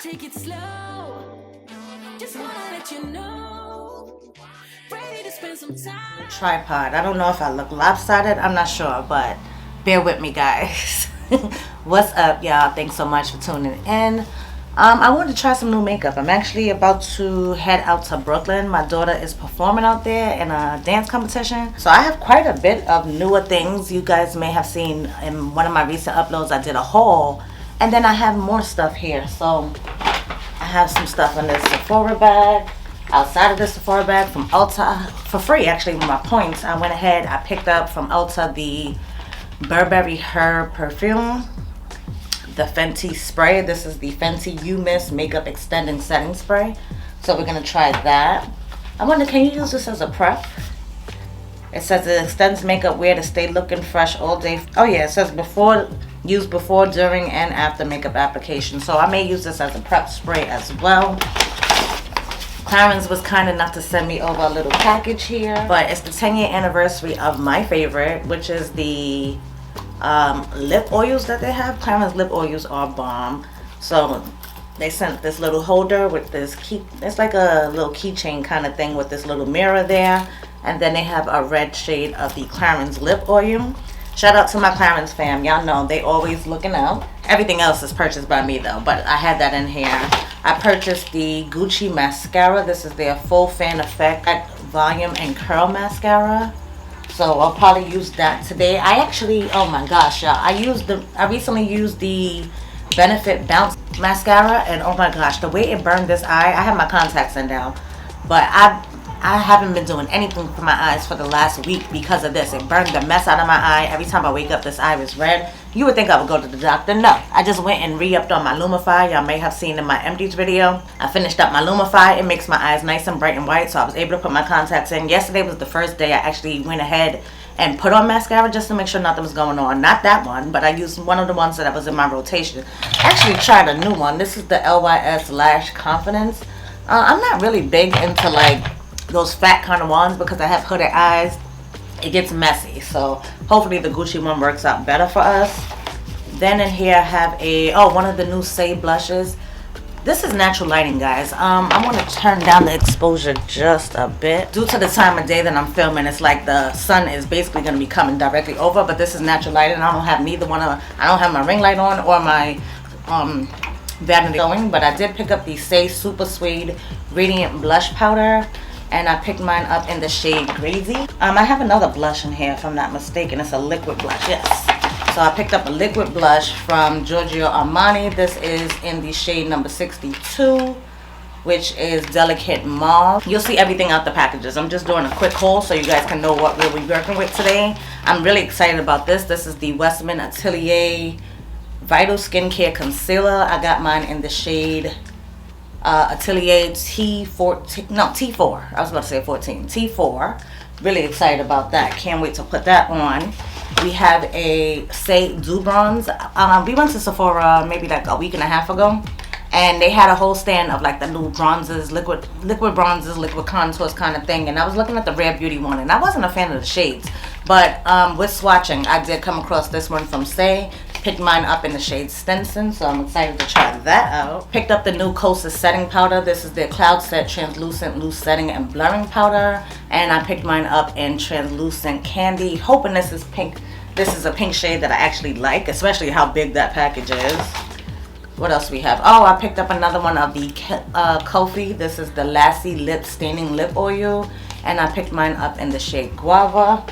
take it slow. Just wanna let you know. Ready to spend some time. Tripod. I don't know if I look lopsided. I'm not sure, but bear with me, guys. What's up, y'all? Thanks so much for tuning in. I wanted to try some new makeup. I'm actually about to head out to Brooklyn. My daughter is performing out there in a dance competition. So I have quite a bit of newer things. You guys may have seen in one of my recent uploads, I did a haul. And then I have more stuff here. So I have some stuff in this Sephora bag. Outside of the Sephora bag from Ulta, for free actually with my points, I went ahead, I picked up from Ulta the Burberry Herb perfume. The Fenty spray. This is the Fenty You Miss Makeup Extending Setting Spray. So we're going to try that. I wonder, can you use this as a prep? It says it extends makeup wear to stay looking fresh all day. Oh yeah, it says use before, during, and after makeup application. So I may use this as a prep spray as well. Clarence was kind enough to send me over a little package here. But it's the 10-year anniversary of my favorite, which is the lip oils that they have. Clarence lip oils are bomb. So they sent this little holder with this key. It's like a little keychain kind of thing with this little mirror there. And then they have a red shade of the Clarence lip oil. Shout out to my Clarence fam. Y'all know they always looking out. Everything else is purchased by me though, but I had that in here. I purchased the Gucci mascara. This is their Full Fan Effect Volume and Curl Mascara. So I'll probably use that today. I actually, oh my gosh, y'all, I recently used the Benefit Bounce mascara, and oh my gosh, the way it burned this eye. I have my contacts in now, but I haven't been doing anything for my eyes for the last week because of this. It burned the mess out of my eye. Every time I wake up, this eye is red. You would think I would go to the doctor. No, I just went and re-upped on my Lumify. Y'all may have seen in my empties video. I finished up my Lumify. It makes my eyes nice and bright and white, so I was able to put my contacts in. Yesterday was the first day I actually went ahead and put on mascara just to make sure nothing was going on. Not that one, but I used one of the ones that was in my rotation. I actually tried a new one. This is the LYS Lash Confidence. I'm not really big into like those fat kind of ones because I have hooded eyes. It gets messy, so hopefully the Gucci one works out better for us. Then in here I have one of the new Saie blushes. This is natural lighting, guys. I want to turn down the exposure just a bit due to the time of day that I'm filming. It's like the sun is basically going to be coming directly over, but this is natural lighting. I don't have neither one of. I don't have my ring light on or my vanity going, but I did pick up the Saie Super Suede Radiant Blush Powder. And I picked mine up in the shade GRAZIE. I have another blush in here if I'm not mistaken. It's a liquid blush, yes. So I picked up a liquid blush from Giorgio Armani. This is in the shade number 62, which is Delicate Mauve. You'll see everything out the packages. I'm just doing a quick haul so you guys can know what we'll be working with today. I'm really excited about this. This is the Westman Atelier Vital Skincare Concealer. I got mine in the shade Atelier T4. I was about to say 14. T4. Really excited about that. Can't wait to put that on. We have a Saie Dew Bronze. We went to Sephora maybe like a week and a half ago, and they had a whole stand of like the new bronzes, liquid bronzes, liquid contours kind of thing. And I was looking at the Rare Beauty one, and I wasn't a fan of the shades, but with swatching, I did come across this one from Saie. Picked mine up in the shade Stinson, so I'm excited to try that out. Picked up the new Kosas setting powder. This is their Cloud Set Translucent Loose Setting and Blurring Powder. And I picked mine up in Translucent Candy, hoping this is pink. This is a pink shade that I actually like, especially how big that package is. What else we have? Oh, I picked up another one of the Kofi. This is the Lassie Lip Staining Lip Oil. And I picked mine up in the shade Guava.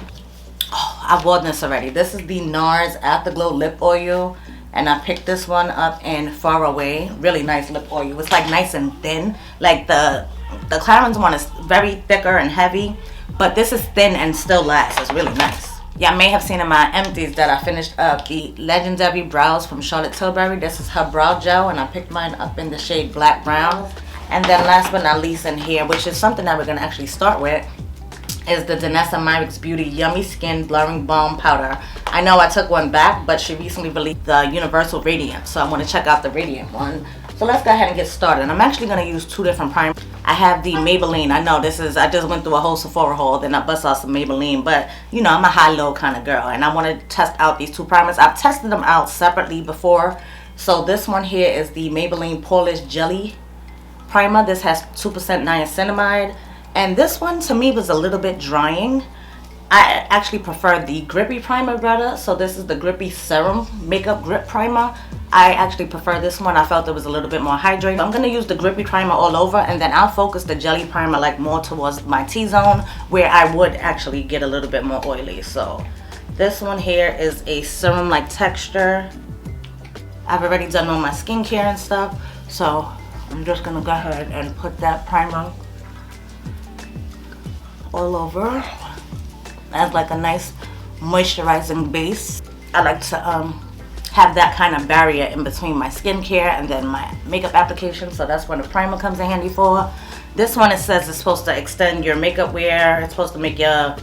Oh, I bought this already. This is the Nars Afterglow Lip Oil, and I picked this one up in Faraway. Really nice lip oil. It's like nice and thin. Like the Clarence one is very thicker and heavy, but this is thin and still lasts. It's really nice. Y'all may have seen in my empties that I finished up the Legendary Brows from Charlotte Tilbury. This is her brow gel, and I picked mine up in the shade Black Brown. And then last but not least in here, which is something that we're going to actually start with, is the DANESSA MYRICKS Beauty Yummy Skin Blurring Balm Powder. I know I took one back, but she recently released the Universal Radiant, so I'm going to check out the Radiant one. So let's go ahead and get started. I'm actually going to use two different primers. I have the Maybelline. I know I just went through a whole Sephora haul, then I bust out some Maybelline, but you know, I'm a high-low kind of girl, and I want to test out these two primers. I've tested them out separately before, So this one here is the Maybelline Poreless Jelly Primer. This has 2% niacinamide. And this one to me was a little bit drying. I actually prefer the Grippy Primer better. So this is the Grippy Serum Makeup Grip Primer. I actually prefer this one. I felt it was a little bit more hydrated. I'm going to use the Grippy Primer all over, and then I'll focus the Jelly Primer like more towards my T-zone where I would actually get a little bit more oily. So this one here is a serum-like texture. I've already done all my skincare and stuff, so I'm just going to go ahead and put that primer all over as like a nice moisturizing base. I like to have that kind of barrier in between my skincare and then my makeup application, so that's when the primer comes in handy for. This one, it says it's supposed to extend your makeup wear. It's supposed to make your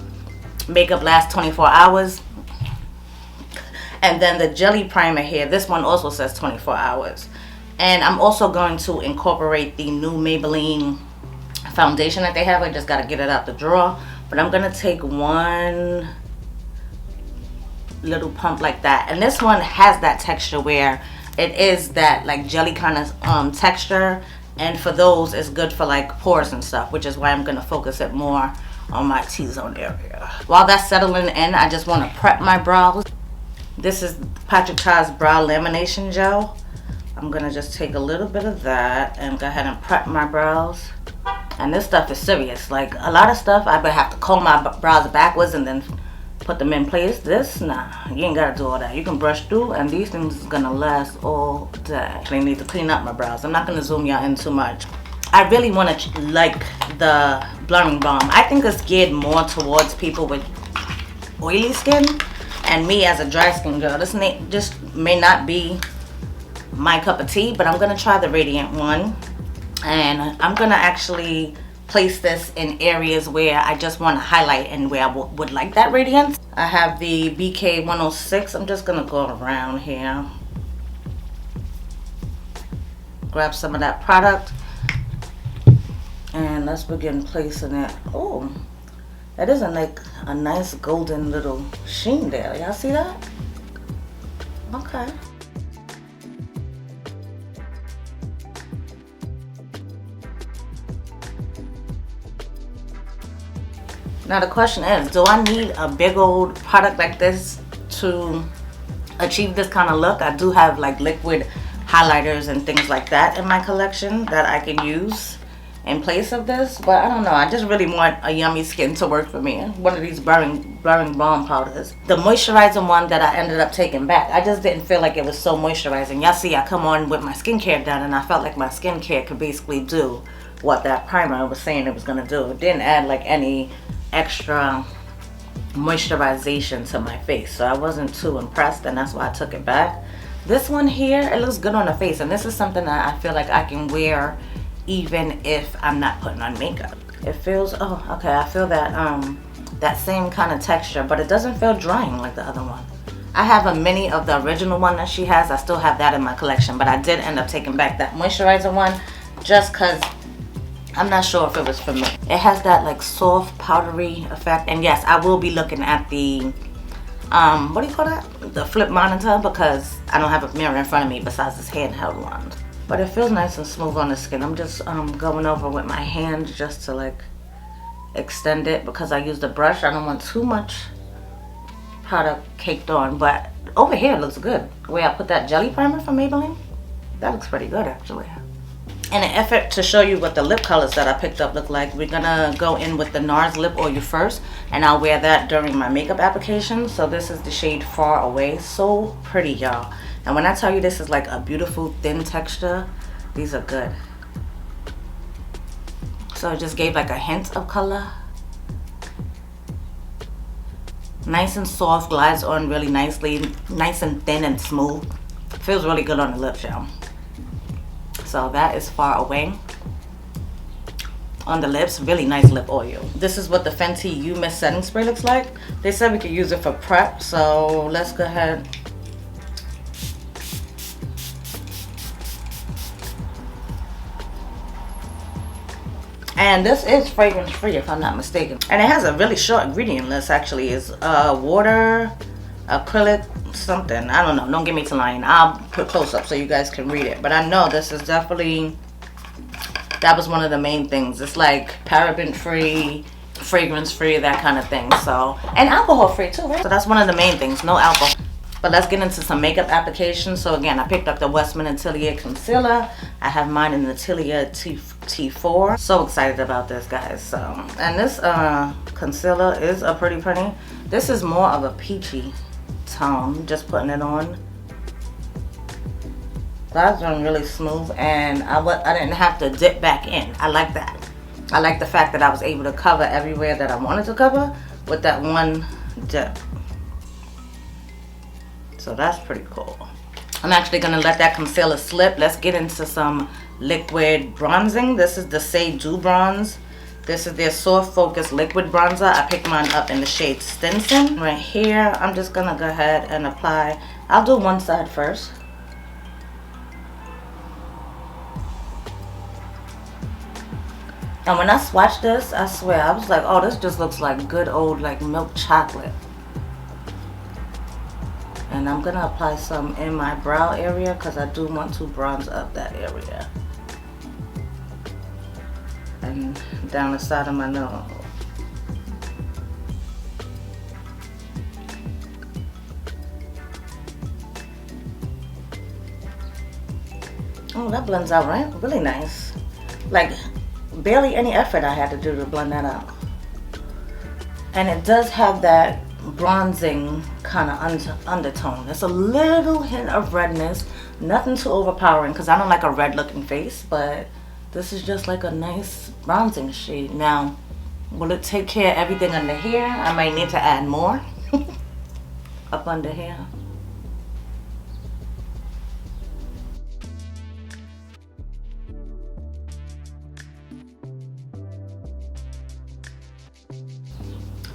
makeup last 24 hours. And then the Jelly Primer here, this one also says 24 hours. And I'm also going to incorporate the new Maybelline foundation that they have. I just got to get it out the drawer. But I'm going to take one little pump like that. And this one has that texture where it is that like jelly kind of texture. And for those, it's good for like pores and stuff, which is why I'm going to focus it more on my T-zone area. While that's settling in, I just want to prep my brows. This is Patrick Ta's Brow Lamination Gel. I'm going to just take a little bit of that and go ahead and prep my brows. And this stuff is serious. Like a lot of stuff, I would have to comb my brows backwards and then put them in place. This, nah, you ain't got to do all that. You can brush through, and these things is going to last all day. I need to clean up my brows. I'm not going to zoom y'all in too much. I really want to like the blurring balm. I think it's geared more towards people with oily skin. And me as a dry skin girl, this just may not be my cup of tea, but I'm going to try the Radiant one. And I'm going to actually place this in areas where I just want to highlight and where I would like that radiance. I have the BK 106. I'm just going to go around here. Grab some of that product. And let's begin placing it. Oh, that is a nice golden little sheen there. Y'all see that? Okay. Now the question is, do I need a big old product like this to achieve this kind of look? I do have like liquid highlighters and things like that in my collection that I can use in place of this, but I don't know. I just really want a yummy skin to work for me. One of these blurring balm powders. The moisturizing one that I ended up taking back, I just didn't feel like it was so moisturizing. Y'all see, I come on with my skincare done, and I felt like my skincare could basically do what that primer was saying it was gonna do. It didn't add like any extra moisturization to my face, so I wasn't too impressed, and that's why I took it back. This one here, it looks good on the face, and this is something that I feel like I can wear even if I'm not putting on makeup. It feels, oh, okay, I feel that that same kind of texture, but it doesn't feel drying like the other one. I have a mini of the original one that she has. I still have that in my collection, but I did end up taking back that moisturizer one just because I'm not sure if it was for me. It has that like soft powdery effect, and yes, I will be looking at the what do you call that, the flip monitor, because I don't have a mirror in front of me besides this handheld one. But it feels nice and smooth on the skin. I'm just going over with my hand just to like extend it because I used a brush. I don't want too much product caked on, but over here it looks good. The way I put that jelly primer from Maybelline, that looks pretty good actually. In an effort to show you what the lip colors that I picked up look like, we're gonna go in with the Nars lip oil first, and I'll wear that during my makeup application. So this is the shade Far Away. So pretty, y'all. And when I tell you this is like a beautiful thin texture, these are good. So it just gave like a hint of color. Nice and soft, glides on really nicely, nice and thin and smooth. Feels really good on the lips, y'all. So that is Far Away. On the lips, really nice lip oil. This is what the Fenty You Mist Setting Spray looks like. They said we could use it for prep, so let's go ahead. And this is fragrance free if I'm not mistaken. And it has a really short ingredient list actually. It's water, acrylic something. I don't know. Don't get me to lying. I'll put close up so you guys can read it. But I know this is definitely, that was one of the main things. It's like paraben free, fragrance free, that kind of thing. So, and alcohol free too, right? So that's one of the main things, no alcohol. But let's get into some makeup applications. So again, I picked up the Westman Atelier concealer. I have mine in the Atelier T4. So excited about this, guys. So, and this concealer is a pretty. This is more of a peachy tone. Just putting it on. That's done really smooth, and I didn't have to dip back in. I like that. I like the fact that I was able to cover everywhere that I wanted to cover with that one dip. So that's pretty cool. I'm actually gonna let that concealer slip. Let's get into some liquid bronzing. This is the Saie Dew Bronze. This is their Soft Focus Liquid Bronzer. I picked mine up in the shade Stinson. Right here, I'm just gonna go ahead and apply. I'll do one side first. And when I swatched this, I swear, I was like, oh, this just looks like good old like milk chocolate. And I'm gonna apply some in my brow area because I do want to bronze up that area. And down the side of my nose. Oh, that blends out right, really nice. Like barely any effort I had to do to blend that out. And it does have that bronzing kind of undertone. It's a little hint of redness, nothing too overpowering because I don't like a red looking face, but this is just like a nice bronzing shade. Now, will it take care of everything under here? I might need to add more up under here.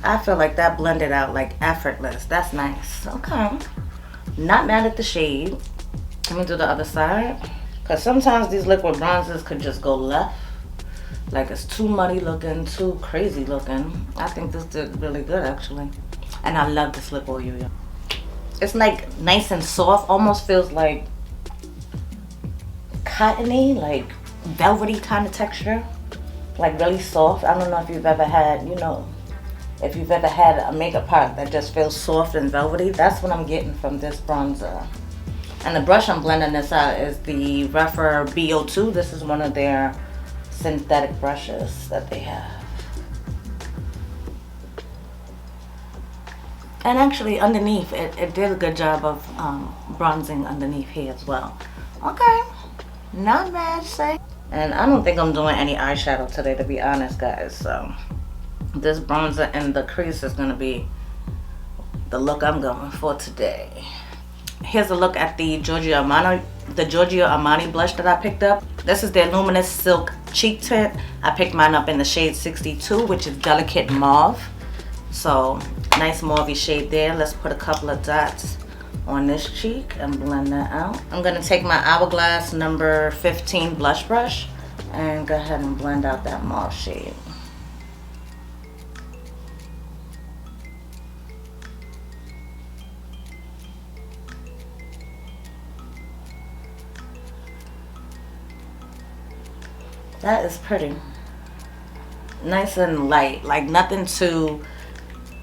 I feel like that blended out like effortless. That's nice. Okay. Not mad at the shade. Let me do the other side. Because sometimes these liquid bronzers could just go left. Like it's too muddy looking, too crazy looking. I think this did really good actually. And I love this lip oil. It's like nice and soft. Almost feels like cottony, like velvety kind of texture. Like really soft. I don't know if you've ever had, you know, if you've ever had a makeup product that just feels soft and velvety, that's what I'm getting from this bronzer. And the brush I'm blending this out is the Refer BO2. This is one of their synthetic brushes that they have. And actually underneath, it did a good job of bronzing underneath here as well. Okay, not bad, say. And I don't think I'm doing any eyeshadow today, to be honest, guys, so. This bronzer in the crease is going to be the look I'm going for today. Here's a look at the Giorgio Armani blush that I picked up. This is their Luminous Silk Cheek Tint. I picked mine up in the shade 62, which is Delicate Mauve. So, nice mauve shade there. Let's put a couple of dots on this cheek and blend that out. I'm going to take my Hourglass number 15 blush brush and go ahead and blend out that mauve shade. That is pretty. Nice and light, like nothing too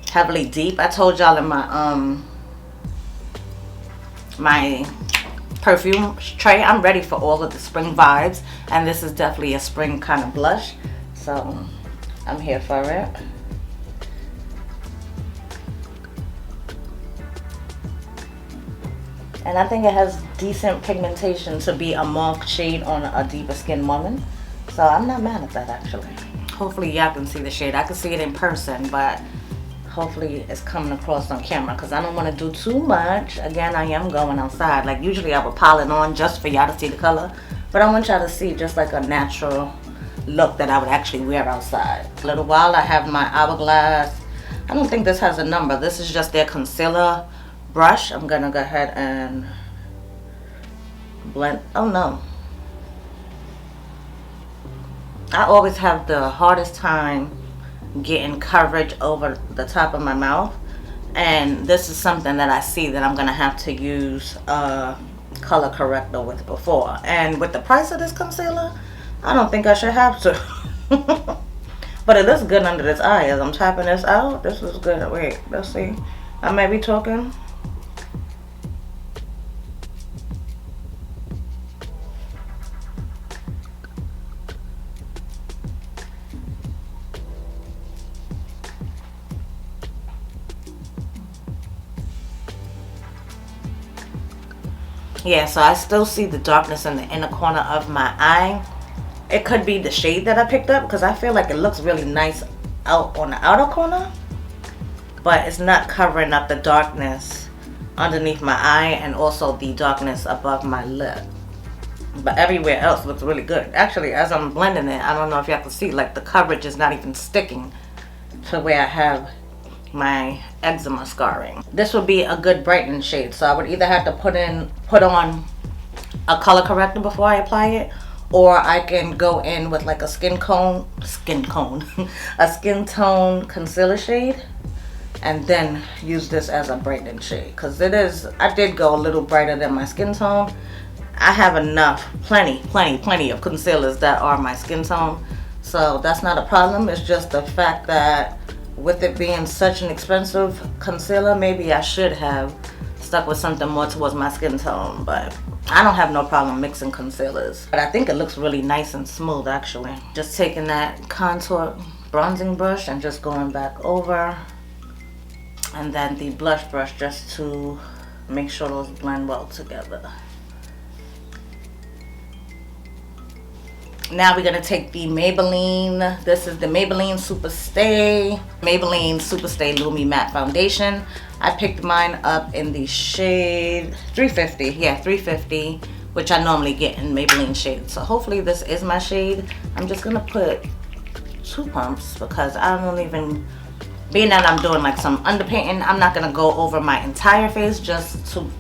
heavily deep. I told y'all in my my perfume tray, I'm ready for all of the spring vibes, and this is definitely a spring kind of blush, so I'm here for it. And I think it has decent pigmentation to be a mauve shade on a deeper skin woman. So I'm not mad at that actually. Hopefully y'all can see the shade. I can see it in person, but hopefully it's coming across on camera because I don't want to do too much. Again, I am going outside. Like usually I would pile it on just for y'all to see the color, but I want y'all to see just like a natural look that I would actually wear outside. A little while I have my Hourglass. I don't think this has a number. This is just their concealer brush. I'm gonna go ahead and blend. Oh no. I always have the hardest time getting coverage over the top of my mouth. And this is something that I see that I'm gonna have to use a color corrector with before. And with the price of this concealer, I don't think I should have to. But it looks good under this eye as I'm tapping this out. This is good. Wait, let's see. I may be talking. Yeah, so I still see the darkness in the inner corner of my eye. It could be the shade that I picked up because I feel like it looks really nice out on the outer corner, but it's not covering up the darkness underneath my eye and also the darkness above my lip. But everywhere else looks really good. Actually, as I'm blending it, I don't know if you have to see, like the coverage is not even sticking to where I have my eczema scarring. This would be a good brightening shade, so I would either have to put on a color corrector before I apply it, or I can go in with like a skin tone concealer shade, and then use this as a brightening shade, because I did go a little brighter than my skin tone. I have plenty of concealers that are my skin tone, so that's not a problem. It's just the fact that with it being such an expensive concealer, maybe I should have stuck with something more towards my skin tone, but I don't have no problem mixing concealers. But I think it looks really nice and smooth actually. Just taking that contour bronzing brush and just going back over, and then the blush brush just to make sure those blend well together. Now we're gonna take the Maybelline. This is the Maybelline Superstay Lumi Matte Foundation. I picked mine up in the shade 350. Yeah, 350, which I normally get in Maybelline shades. So hopefully this is my shade. I'm just gonna put 2 pumps because I don't even, being that I'm doing like some underpainting, I'm not gonna go over my entire face. I'm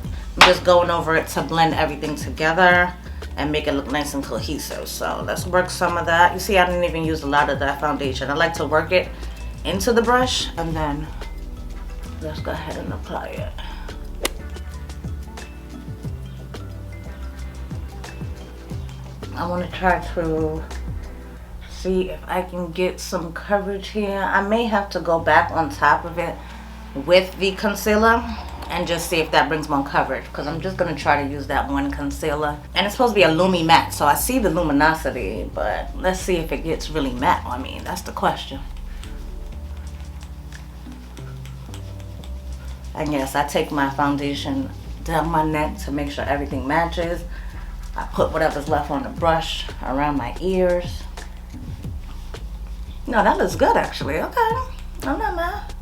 just going over it to blend everything together and make it look nice and cohesive. So let's work some of that. You see, I didn't even use a lot of that foundation. I like to work it into the brush, and then let's go ahead and apply it. I want to try to see if I can get some coverage here. I may have to go back on top of it with the concealer and just see if that brings more coverage, because I'm just going to try to use that one concealer. And it's supposed to be a Lumi matte, so I see the luminosity, but let's see if it gets really matte on me. That's the question. And yes, I take my foundation down my neck to make sure everything matches. I put whatever's left on the brush around my ears. No, that looks good actually. Okay, I'm not mad.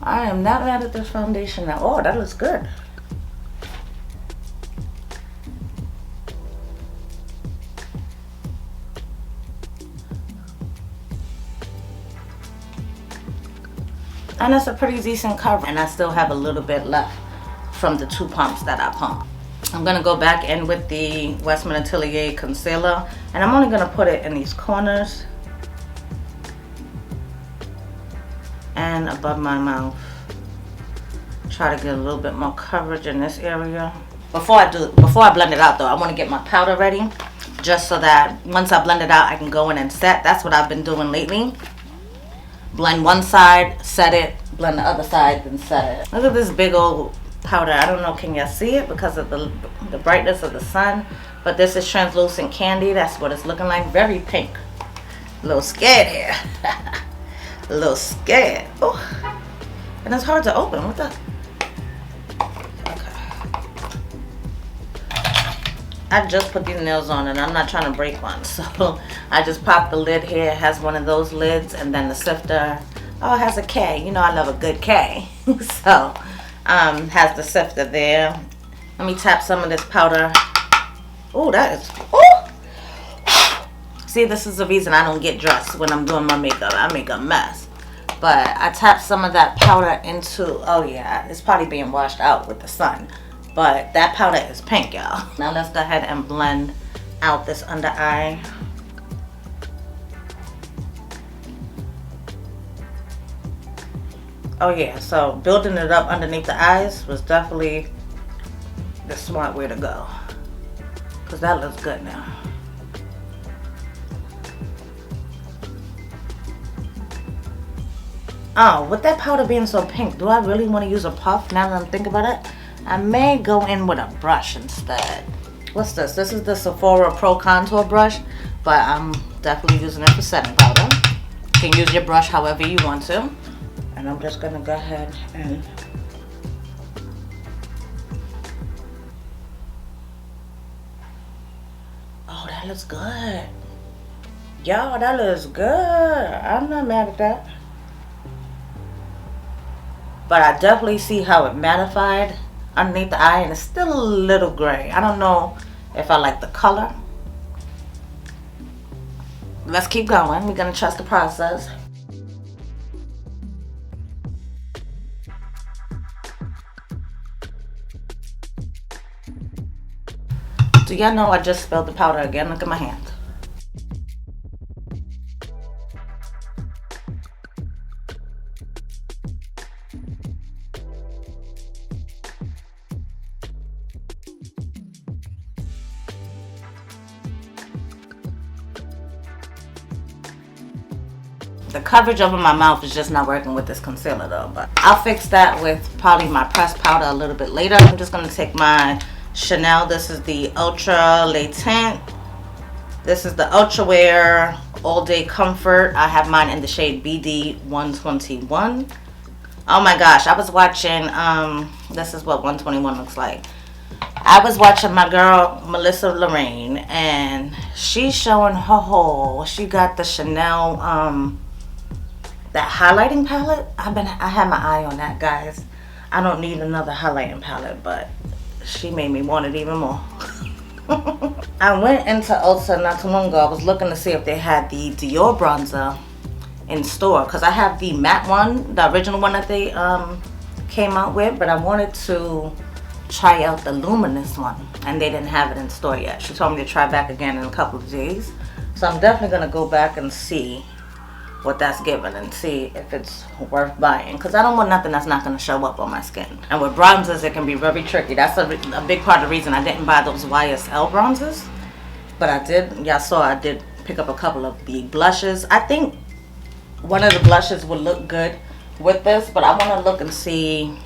I am not mad at this foundation at all. That looks good. And it's a pretty decent cover. And I still have a little bit left from the 2 pumps that I pumped. I'm going to go back in with the Westman Atelier concealer. And I'm only going to put it in these corners and above my mouth. Try to get a little bit more coverage in this area. Before I blend it out though, I want to get my powder ready, just so that once I blend it out, I can go in and set. That's what I've been doing lately. Blend one side, set it, blend the other side, then set it. Look at this big old powder. I don't know, can y'all see it because of the brightness of the sun? But this is translucent candy. That's what it's looking like. Very pink. A little scared here. A little scared. Oh, and it's hard to open. What the? I just put these nails on and I'm not trying to break one, so I just popped the lid here. It has one of those lids, and then the sifter. Oh, it has a K. You know I love a good K. So has the sifter there. Let me tap some of this powder. Oh, that is, oh! See, this is the reason I don't get dressed when I'm doing my makeup. I make a mess. But I tapped some of that powder into, oh yeah, it's probably being washed out with the sun. But that powder is pink, y'all. Now let's go ahead and blend out this under eye. Oh yeah, so building it up underneath the eyes was definitely the smart way to go. Because that looks good now. Oh, with that powder being so pink, do I really want to use a puff now that I'm thinking about it? I may go in with a brush instead. What's this? This is the Sephora Pro Contour brush, but I'm definitely using it for setting powder. You can use your brush however you want to. And I'm just gonna go ahead and oh, that looks good. Y'all, that looks good. I'm not mad at that. But I definitely see how it mattified underneath the eye, and it's still a little gray. I don't know if I like the color. Let's keep going. We're gonna trust the process. Do y'all know I just spilled the powder again? Look at my hand. The coverage over my mouth is just not working with this concealer though, but I'll fix that with probably my pressed powder a little bit later. I'm just going to take my Chanel. This is the Ultra Le Tint. This is the ULTRAWEAR All Day Comfort. I have mine in the shade BD 121. Oh my gosh, I was watching, this is what 121 looks like. I was watching my girl Melissa Lorraine, and she's showing her haul. She got the Chanel, that highlighting palette. I had my eye on that, guys. I don't need another highlighting palette, but she made me want it even more. I went into Ulta not too long ago. I was looking to see if they had the Dior bronzer in store, because I have the matte one, the original one that they came out with, but I wanted to try out the luminous one, and they didn't have it in store yet. She told me to try back again in a couple of days, so I'm definitely gonna go back and see what that's given and see if it's worth buying, because I don't want nothing that's not going to show up on my skin. And with bronzers, it can be very tricky. That's a big part of the reason I didn't buy those YSL bronzers, but I did. Y'all saw I did pick up a couple of the blushes. I think one of the blushes would look good with this, but I want to look and see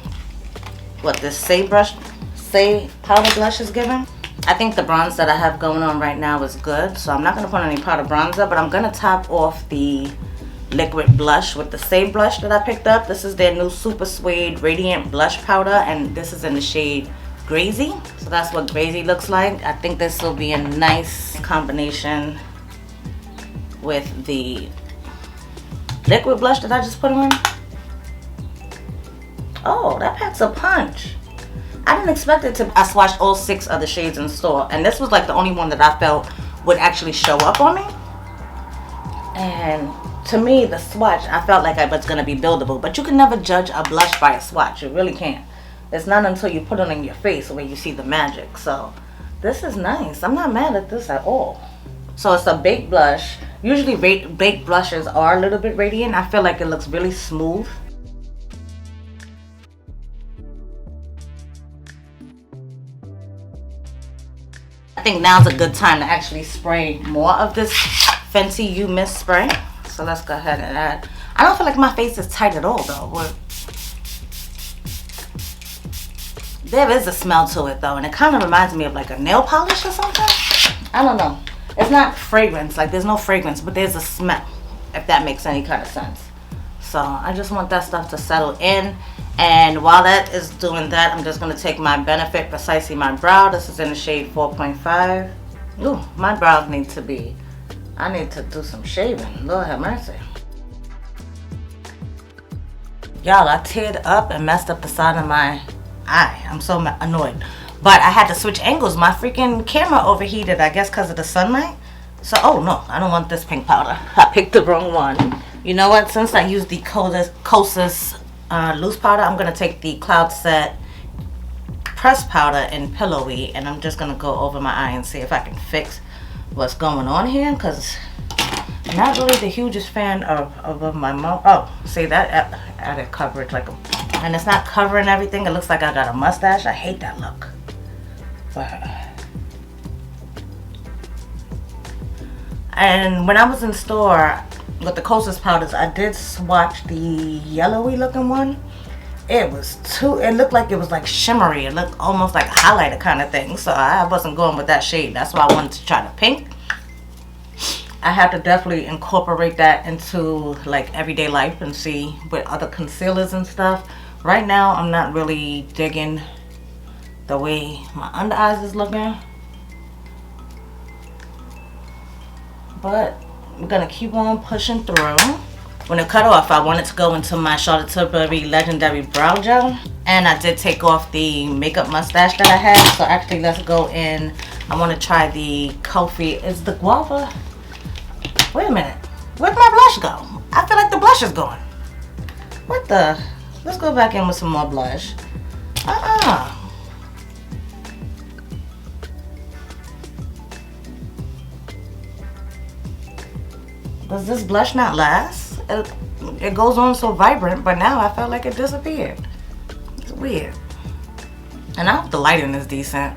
what this Saie powder blush is giving. I think the bronze that I have going on right now is good, so I'm not going to put any powder bronzer, but I'm going to top off the liquid blush with the Saie blush that I picked up. This is their new SUPERSUEDE Radiant Blush Powder, and this is in the shade GRAZIE. So that's what GRAZIE looks like. I think this will be a nice combination with the liquid blush that I just put on. Oh, that packs a punch. I didn't expect it to. I swatched all 6 of the shades in store, and this was like the only one that I felt would actually show up on me. And to me, the swatch, I felt like it was going to be buildable, but you can never judge a blush by a swatch. You really can't. It's not until you put it on your face where you see the magic. So this is nice. I'm not mad at this at all. So it's a baked blush. Usually baked blushes are a little bit radiant. I feel like it looks really smooth. I think now's a good time to actually spray more of this Fenty You Mist spray. So let's go ahead and add. I don't feel like my face is tight at all though. There is a smell to it though, and it kind of reminds me of like a nail polish or something. I don't know. It's not fragrance, like there's no fragrance, but there's a smell, if that makes any kind of sense. So I just want that stuff to settle in. And while that is doing that, I'm just going to take my Benefit Precisely My Brow. This is in the shade 4.5. Ooh, my brows need to be, I need to do some shaving. Lord have mercy. Y'all, I teared up and messed up the side of my eye. I'm so annoyed. But I had to switch angles. My freaking camera overheated, I guess because of the sunlight. So, oh no, I don't want this pink powder. I picked the wrong one. You know what? Since I used the Kosas loose powder, I'm going to take the Cloud Set pressed powder in Pillowy, and I'm just going to go over my eye and see if I can fix what's going on here, because Not really the hugest fan of my mom. Oh, see that added coverage like a, and it's not covering everything. It looks like I got a mustache. I hate that look. But and when I was in store with the Kosas powders, I did swatch the yellowy looking one. It looked like it was like shimmery. It looked almost like a highlighter kind of thing. So I wasn't going with that shade. That's why I wanted to try the pink. I have to definitely incorporate that into like everyday life and see with other concealers and stuff. Right now, I'm not really digging the way my under eyes is looking. But we're gonna keep on pushing through. When it cut off, I wanted to go into my Charlotte Tilbury Legendary Brow Gel. And I did take off the makeup mustache that I had. So actually, let's go in. I want to try the Coffee. Is the Guava? Wait a minute. Where'd my blush go? I feel like the blush is gone. What the? Let's go back in with some more blush. Does this blush not last? It goes on so vibrant, but now I felt like it disappeared. It's weird. And I hope the lighting is decent.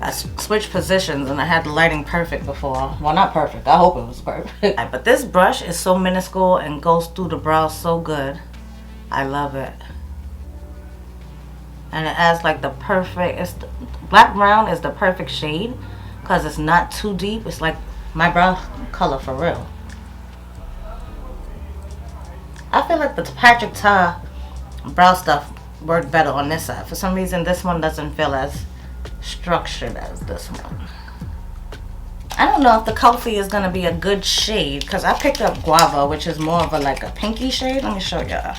I switched positions and I had the lighting perfect before. Well, not perfect. I hope it was perfect. But this brush is so minuscule and goes through the brows so good. I love it. And it adds like the perfect, black brown is the perfect shade because it's not too deep. It's like my brow color for real. I feel like the Patrick Ta brow stuff worked better on this side. For some reason, this one doesn't feel as structured as this one. I don't know if the Coffee is going to be a good shade because I picked up Guava, which is more of a like a pinky shade. Let me show y'all.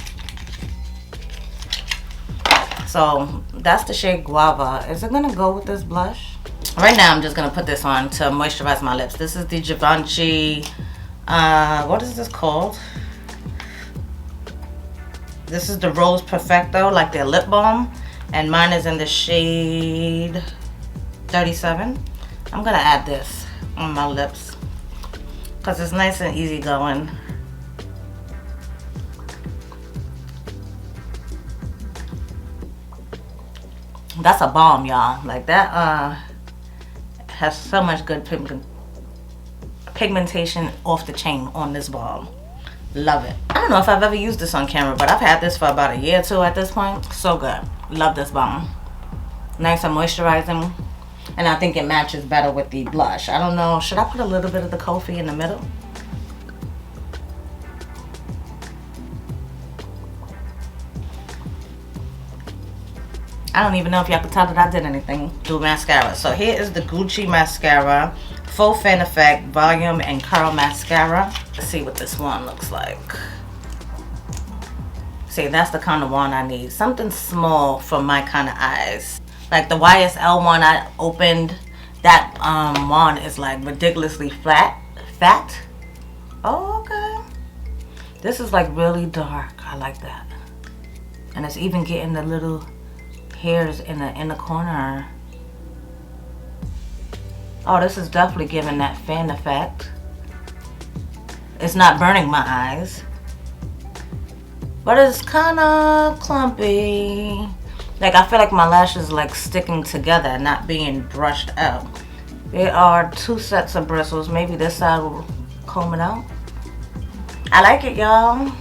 So that's the shade Guava. Is it going to go with this blush? Right now, I'm just going to put this on to moisturize my lips. This is the Givenchy, what is this called? This is the Rose Perfecto, like their lip balm. And mine is in the shade 37. I'm going to add this on my lips because it's nice and easy going. That's a balm, y'all. Like that has so much good pigmentation off the chain on this balm. Love it. I don't know if I've ever used this on camera, but I've had this for about a year or two at this point. So good. Love this balm. Nice and moisturizing. And I think it matches better with the blush. I don't know. Should I put a little bit of the Coffee in the middle? I don't even know if y'all could tell that I did anything. Do mascara. So here is the Gucci mascara. Faux Fan Effect Volume and Curl Mascara. Let's see what this one looks like. See, that's the kind of wand I need. Something small for my kind of eyes. Like the YSL one I opened, that wand is like ridiculously fat. Oh, okay. This is like really dark. I like that. And it's even getting the little hairs in the corner. Oh, this is definitely giving that fan effect. It's not burning my eyes. But it's kind of clumpy. Like, I feel like my lashes like sticking together, not being brushed out. There are 2 sets of bristles. Maybe this side will comb it out. I like it, y'all.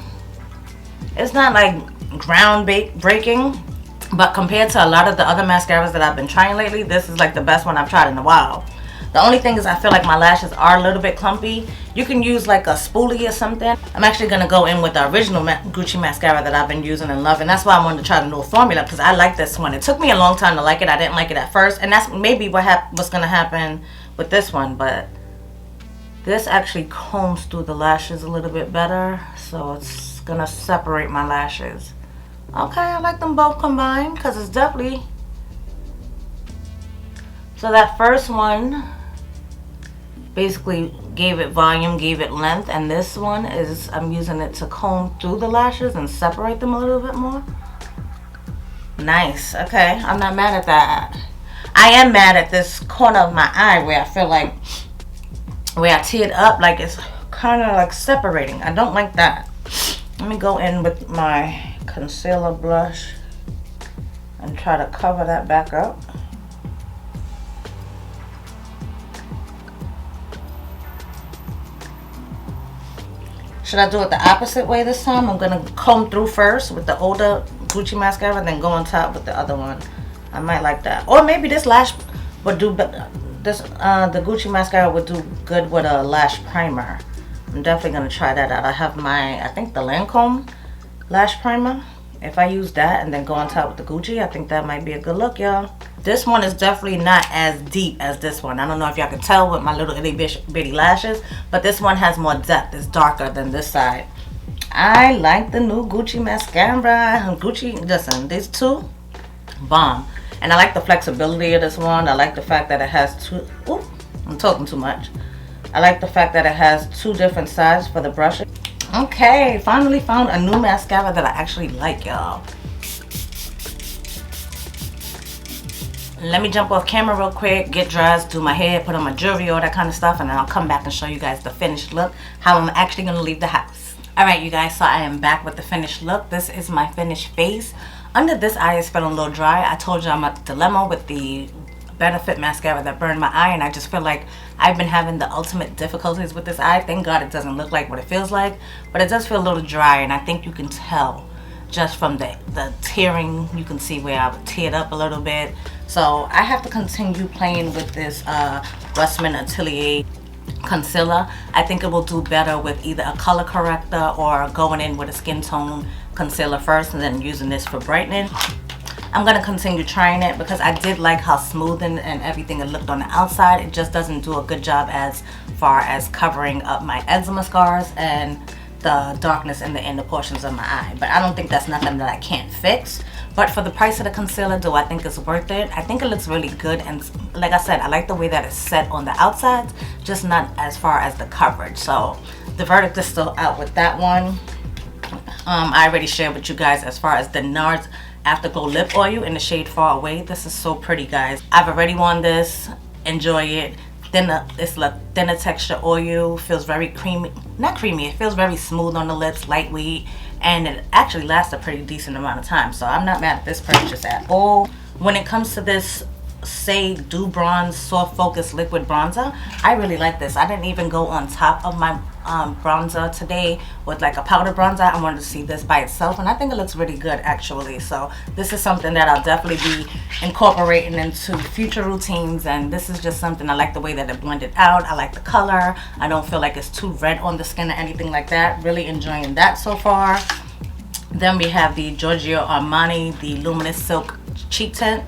It's not like groundbreaking, but compared to a lot of the other mascaras that I've been trying lately, this is like the best one I've tried in a while. The only thing is I feel like my lashes are a little bit clumpy. You can use like a spoolie or something. I'm actually going to go in with the original Gucci mascara that I've been using and loving. That's why I wanted to try the new formula because I like this one. It took me a long time to like it. I didn't like it at first. And that's maybe what's going to happen with this one. But this actually combs through the lashes a little bit better. So it's going to separate my lashes. Okay, I like them both combined because it's definitely... So that first one basically gave it volume, gave it length, and this one is I'm using it to comb through the lashes and separate them a little bit more. Nice. Okay, I'm not mad at that. I am mad at this corner of my eye where I feel like where I teared up, like it's kind of like separating. I don't like that. Let me go in with my concealer blush and try to cover that back up. Should I do it the opposite way this time? I'm gonna comb through first with the older Gucci mascara and then go on top with the other one. I might like that. Or maybe this lash would do better. The Gucci mascara would do good with a lash primer. I'm definitely gonna try that out. I have my, I think the Lancome lash primer. If I use that and then go on top with the Gucci, I think that might be a good look, y'all. This one is definitely not as deep as this one. I don't know if y'all can tell with my little itty bitty lashes, but this one has more depth. It's darker than this side. I like the new Gucci mascara. Gucci, listen, these two, bomb. And I like the flexibility of this one. I like the fact that it has two, ooh, I'm talking too much. I like the fact that it has two different sides for the brushes. Okay, finally found a new mascara that I actually like, y'all. Let me jump off camera real quick, get dressed, do my hair, put on my jewelry, all that kind of stuff, and then I'll come back and show you guys the finished look, how I'm actually going to leave the house. Alright, you guys, so I am back with the finished look. This is my finished face. Under this eye is feeling a little dry. I told you I'm at the dilemma with the Benefit mascara that burned my eye, and I just feel like I've been having the ultimate difficulties with this eye. Thank God it doesn't look like what it feels like, but it does feel a little dry, and I think you can tell just from the tearing. You can see where I've teared up a little bit. So I have to continue playing with this Westman Atelier concealer. I think it will do better with either a color corrector or going in with a skin tone concealer first and then using this for brightening. I'm going to continue trying it because I did like how smooth and everything it looked on the outside. It just doesn't do a good job as far as covering up my eczema scars and the darkness in the inner portions of my eye. But I don't think that's nothing that I can't fix. But for the price of the concealer, do I think it's worth it? I think it looks really good, and like I said, I like the way that it's set on the outsides, just not as far as the coverage. So the verdict is still out with that one. I already shared with you guys as far as the Nars Afterglow Lip Oil in the shade Far Away. This is so pretty, guys. I've already worn this. Enjoy it. It's a thinner texture oil. Feels very creamy. Not creamy. It feels very smooth on the lips, lightweight, and it actually lasts a pretty decent amount of time. So I'm not mad at this purchase at all. When it comes to this Saie Dew Bronze Soft Focus Liquid Bronzer, I really like this. I didn't even go on top of my bronzer today with like a powder bronzer. I wanted to see this by itself, and I think it looks really good actually. So this is something that I'll definitely be incorporating into future routines, and this is just something I like the way that it blended out. I like the color. I don't feel like it's too red on the skin or anything like that. Really enjoying that so far. Then we have the Giorgio Armani, the Luminous Silk Cheek Tint.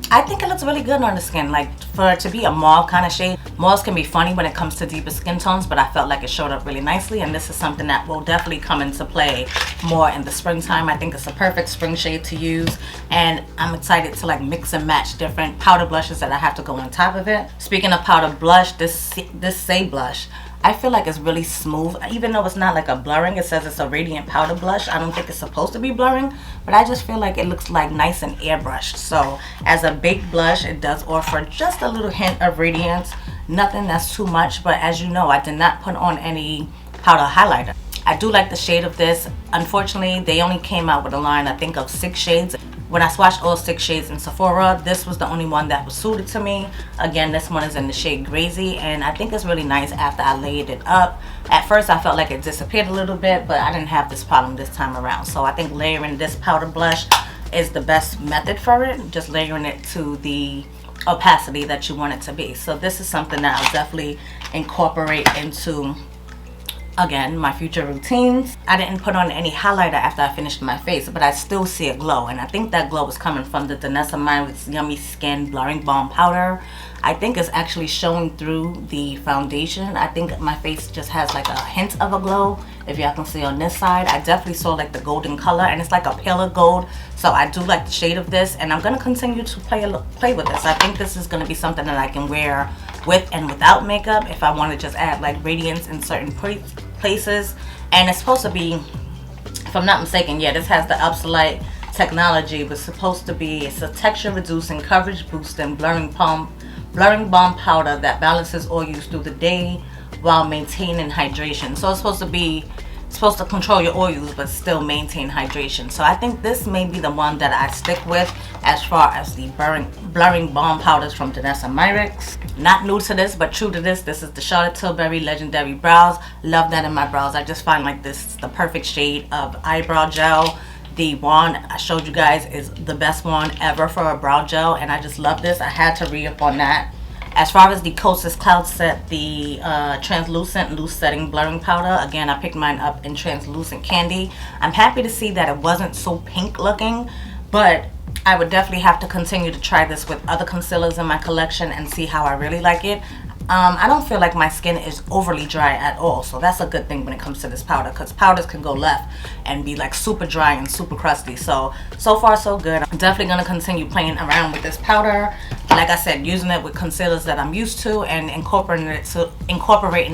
I think it looks really good on the skin, like for it to be a mauve kind of shade. Mauves can be funny when it comes to deeper skin tones, but I felt like it showed up really nicely, and this is something that will definitely come into play more in the springtime. I think it's a perfect spring shade to use, and I'm excited to like mix and match different powder blushes that I have to go on top of it. Speaking of powder blush, this Saie blush, I feel like it's really smooth. Even though it's not like a blurring, it says it's a radiant powder blush. I don't think it's supposed to be blurring, but I just feel like it looks like nice and airbrushed. So as a baked blush, it does offer just a little hint of radiance. Nothing that's too much, but as you know, I did not put on any powder highlighter. I do like the shade of this. Unfortunately, they only came out with a line, I think, of 6 shades. When I swatched all 6 shades in Sephora, this was the only one that was suited to me. Again, this one is in the shade Grazie, and I think it's really nice after I laid it up. At first, I felt like it disappeared a little bit, but I didn't have this problem this time around. So I think layering this powder blush is the best method for it. Just layering it to the opacity that you want it to be. So this is something that I'll definitely incorporate into, again, my future routines. I didn't put on any highlighter after I finished my face, but I still see a glow, and I think that glow is coming from the DANESSA Mine with Yummy Skin Blurring Balm Powder. I think it's actually showing through the foundation. I think my face just has like a hint of a glow. If y'all can see on this side, I definitely saw like the golden color, and it's like a paler gold. So I do like the shade of this, and I'm gonna continue to play with this. I think this is gonna be something that I can wear with and without makeup if I want to just add like radiance in certain places. And it's supposed to be, if I'm not mistaken, yeah, this has the Upslight technology, but supposed to be, it's a texture reducing, coverage boosting, blurring blurring balm powder that balances oil use through the day while maintaining hydration. So it's supposed to control your oil use but still maintain hydration. So I think this may be the one that I stick with as far as the blurring balm powders from DANESSA MYRICKS. Not new to this but true to this. This is the Charlotte Tilbury Legendary Brows. Love that in my brows. I just find like this is the perfect shade of eyebrow gel. The wand I showed you guys is the best wand ever for a brow gel, and I just love this. I had to re-up on that. As far as the Kosas Cloud Set, the translucent loose setting blurring powder, again I picked mine up in translucent candy. I'm happy to see that it wasn't so pink looking, but I would definitely have to continue to try this with other concealers in my collection and see how I really like it. I don't feel like my skin is overly dry at all, so that's a good thing when it comes to this powder, because powders can go left and be like super dry and super crusty. So far so good. I'm definitely going to continue playing around with this powder. Like I said, using it with concealers that I'm used to and incorporating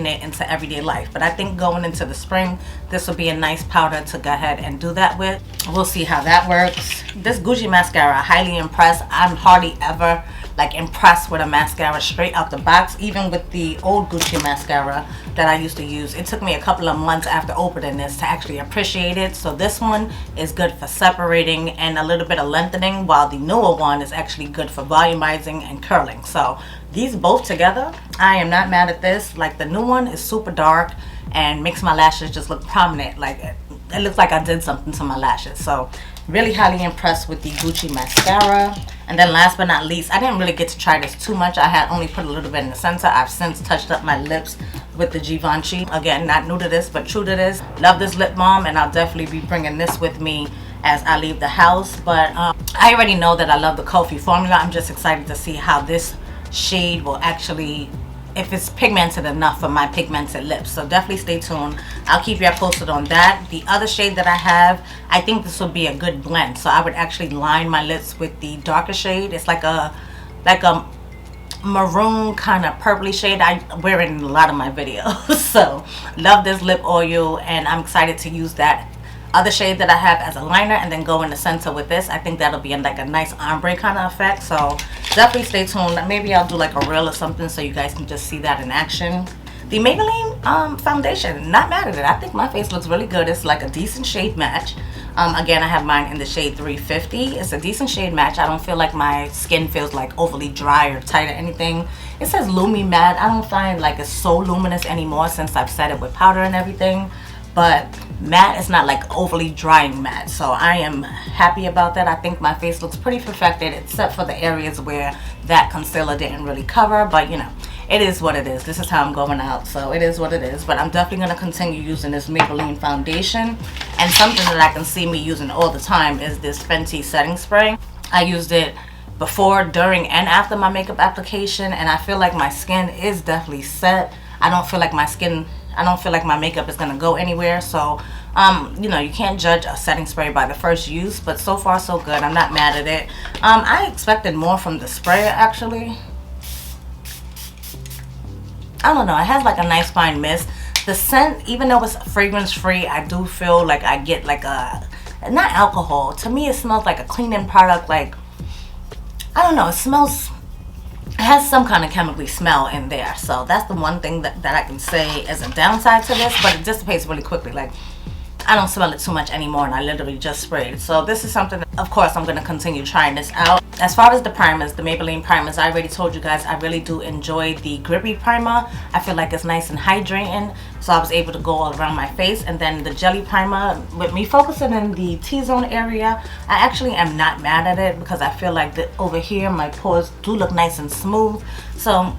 it into everyday life. But I think going into the spring, this will be a nice powder to go ahead and do that with. We'll see how that works. This Gucci mascara, highly impressed. I'm hardly ever like impressed with a mascara straight out the box. Even with the old Gucci mascara that I used to use, it took me a couple of months after opening this to actually appreciate it. So this one is good for separating and a little bit of lengthening, while the newer one is actually good for volumizing and curling. So these both together, I am not mad at this. Like the new one is super dark and makes my lashes just look prominent. Like it looks like I did something to my lashes. So really highly impressed with the Gucci mascara. And then last but not least, I didn't really get to try this too much. I had only put a little bit in the center. I've since touched up my lips with the Givenchy. Again, not new to this but true to this. Love this lip balm, and I'll definitely be bringing this with me as I leave the house. But I already know that I love the Kofi formula. I'm just excited to see how this shade will actually, if it's pigmented enough for my pigmented lips. So definitely stay tuned. I'll keep you posted on that. The other shade that I have, I think this would be a good blend. So I would actually line my lips with the darker shade. It's like a maroon kind of purpley shade. I wear it in a lot of my videos. So love this lip oil, and I'm excited to use that other shade that I have as a liner and then go in the center with this. I think that'll be like a nice ombre kind of effect. So definitely stay tuned. Maybe I'll do like a reel or something so you guys can just see that in action. The Maybelline foundation, not mad at it. I think my face looks really good. It's like a decent shade match. Again, I have mine in the shade 350. It's a decent shade match. I don't feel like my skin feels like overly dry or tight or anything. It says Lumi Matte. I don't find like it's so luminous anymore since I've set it with powder and everything. But matte is not like overly drying matte, so I am happy about that. I think my face looks pretty perfected except for the areas where that concealer didn't really cover, but you know, it is what it is. This is how I'm going out, so it is what it is. But I'm definitely going to continue using this Maybelline foundation, and something that I can see me using all the time is this Fenty setting spray. I used it before, during, and after my makeup application, and I feel like my skin is definitely set. I don't feel like my makeup is gonna go anywhere. So you know, you can't judge a setting spray by the first use, but so far so good. I'm not mad at it. I expected more from the spray actually. I don't know, it has like a nice fine mist. The scent, even though it's fragrance free, I do feel like I get like a, not alcohol, to me it smells like a cleaning product. Like, I don't know, it has some kind of chemically smell in there. So that's the one thing that I can say as a downside to this, but it dissipates really quickly. Like, I don't smell it too much anymore, and I literally just sprayed. So this is something that, of course, I'm going to continue trying this out. As far as the primers, the Maybelline primers, I already told you guys I really do enjoy the GRIPPY primer. I feel like it's nice and hydrating, so I was able to go all around my face. And then the jelly primer, with me focusing in the T-zone area, I actually am not mad at it because I feel like over here my pores do look nice and smooth. So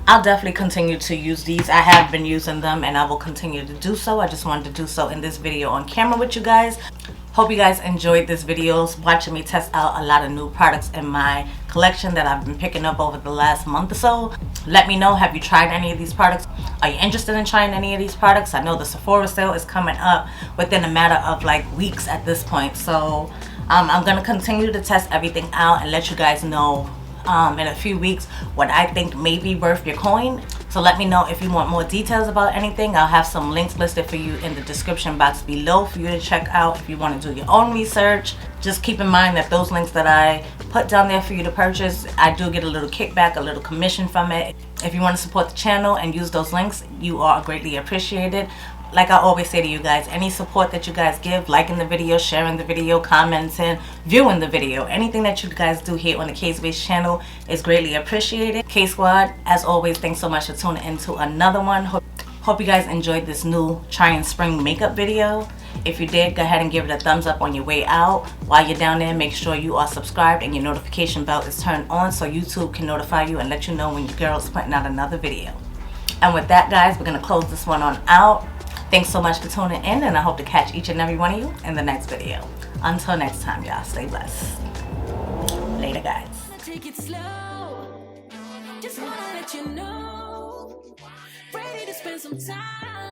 I'll definitely continue to use these. I have been using them and I will continue to do so. I just wanted to do so in this video on camera with you guys. Hope you guys enjoyed this video, watching me test out a lot of new products in my collection that I've been picking up over the last month or so. Let me know, have you tried any of these products? Are you interested in trying any of these products? I know the Sephora sale is coming up within a matter of like weeks at this point. So I'm going to continue to test everything out and let you guys know in a few weeks what I think may be worth your coin. So let me know if you want more details about anything. I'll have some links listed for you in the description box below for you to check out if you want to do your own research. Just keep in mind that those links that I put down there for you to purchase, I do get a little kickback, a little commission from it. If you want to support the channel and use those links, you are greatly appreciated. Like I always say to you guys, any support that you guys give, liking the video, sharing the video, commenting, viewing the video, anything that you guys do here on the K-Space channel is greatly appreciated. K-Squad, as always, thanks so much for tuning into another one. Hope you guys enjoyed this new trying spring makeup video. If you did, go ahead and give it a thumbs up on your way out. While you're down there, make sure you are subscribed and your notification bell is turned on so YouTube can notify you and let you know when your girl's putting out another video. And with that, guys, we're going to close this one on out. Thanks so much for tuning in, and I hope to catch each and every one of you in the next video. Until next time, y'all, stay blessed. Later, guys. Take it slow. Just wanna let you know. Ready to spend some time.